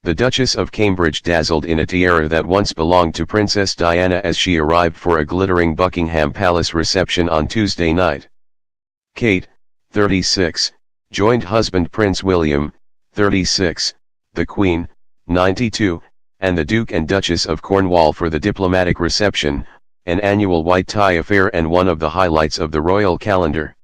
The Duchess of Cambridge dazzled in a tiara that once belonged to Princess Diana as she arrived for a glittering Buckingham Palace reception on Tuesday night. Kate, 36, joined husband Prince William, 36, the Queen, 92, and the Duke and Duchess of Cornwall for the diplomatic reception, an annual white tie affair and one of the highlights of the royal calendar.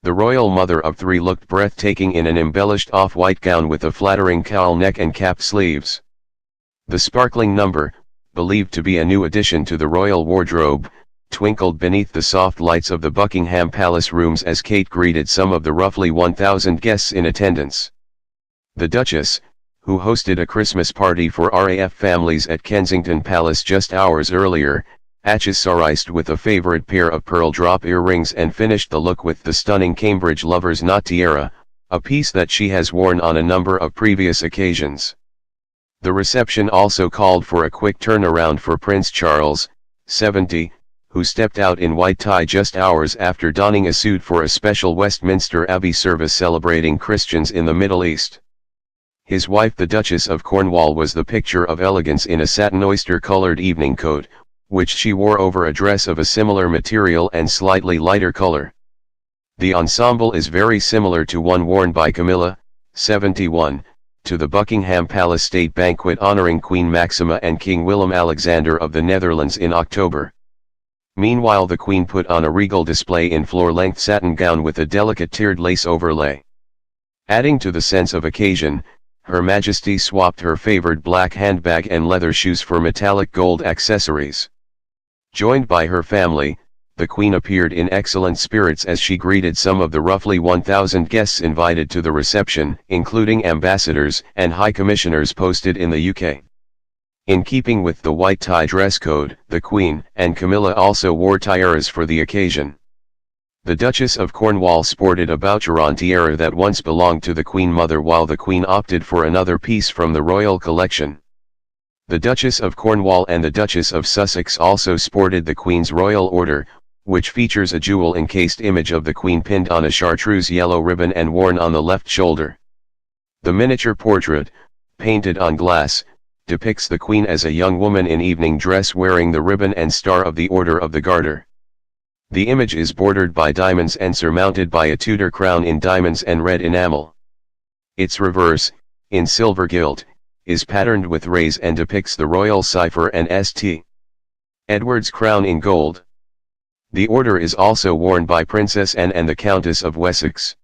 The royal mother of three looked breathtaking in an embellished off-white gown with a flattering cowl neck and capped sleeves. The sparkling number, believed to be a new addition to the royal wardrobe, twinkled beneath the soft lights of the Buckingham Palace rooms as Kate greeted some of the roughly 1,000 guests in attendance. The Duchess, who hosted a Christmas party for RAF families at Kensington Palace just hours earlier, accessorized with a favorite pair of pearl drop earrings and finished the look with the stunning Cambridge Lover's Knot tiara, a piece that she has worn on a number of previous occasions. The reception also called for a quick turnaround for Prince Charles, 70, who stepped out in white tie just hours after donning a suit for a special Westminster Abbey service celebrating Christians in the Middle East. His wife the Duchess of Cornwall was the picture of elegance in a satin oyster-colored evening coat, which she wore over a dress of a similar material and slightly lighter color. The ensemble is very similar to one worn by Camilla, 71, to the Buckingham Palace state banquet honoring Queen Maxima and King Willem-Alexander of the Netherlands in October. Meanwhile, the Queen put on a regal display in floor-length satin gown with a delicate tiered lace overlay. Adding to the sense of occasion, Her Majesty swapped her favored black handbag and leather shoes for metallic gold accessories. Joined by her family, the Queen appeared in excellent spirits as she greeted some of the roughly 1,000 guests invited to the reception, including ambassadors and high commissioners posted in the UK. In keeping with the white tie dress code, the Queen and Camilla also wore tiaras for the occasion. The Duchess of Cornwall sported a Boucheron tiara that once belonged to the Queen Mother, while the Queen opted for another piece from the royal collection. The Duchess of Cornwall and the Duchess of Sussex also sported the Queen's Royal Order, which features a jewel-encased image of the Queen pinned on a chartreuse yellow ribbon and worn on the left shoulder. The miniature portrait, painted on glass, depicts the Queen as a young woman in evening dress wearing the ribbon and star of the Order of the Garter. The image is bordered by diamonds and surmounted by a Tudor crown in diamonds and red enamel. Its reverse, in silver gilt, is patterned with rays and depicts the royal cipher and St. Edward's crown in gold. The order is also worn by Princess Anne and the Countess of Wessex.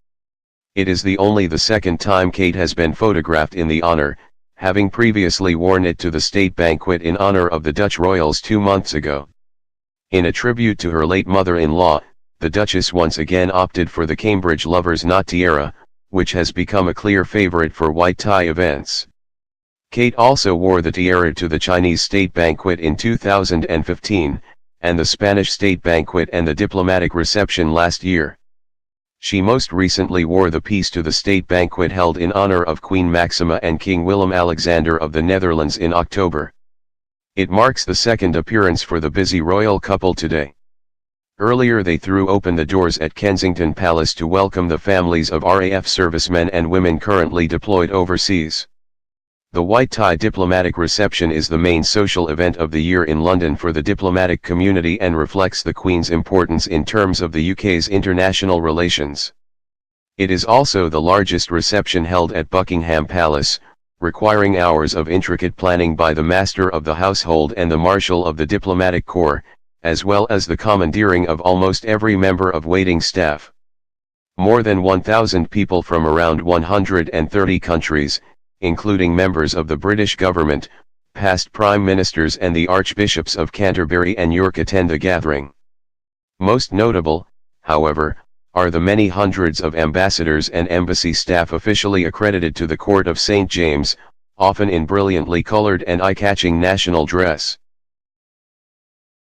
It is the second time Kate has been photographed in the honor, having previously worn it to the state banquet in honor of the Dutch royals 2 months ago. In a tribute to her late mother-in-law, the Duchess once again opted for the Cambridge Lover's Knot tiara, which has become a clear favorite for white tie events. Kate also wore the tiara to the Chinese state banquet in 2015, and the Spanish state banquet and the diplomatic reception last year. She most recently wore the piece to the state banquet held in honor of Queen Maxima and King Willem-Alexander of the Netherlands in October. It marks the second appearance for the busy royal couple today. Earlier they threw open the doors at Kensington Palace to welcome the families of RAF servicemen and women currently deployed overseas. The white tie diplomatic reception is the main social event of the year in London for the diplomatic community and reflects the Queen's importance in terms of the UK's international relations. It is also the largest reception held at Buckingham Palace, requiring hours of intricate planning by the Master of the Household and the Marshal of the Diplomatic Corps, as well as the commandeering of almost every member of waiting staff. More than 1,000 people from around 130 countries, including members of the British government, past prime ministers and the Archbishops of Canterbury and York attend the gathering. Most notable, however, are the many hundreds of ambassadors and embassy staff officially accredited to the Court of St. James, often in brilliantly colored and eye-catching national dress.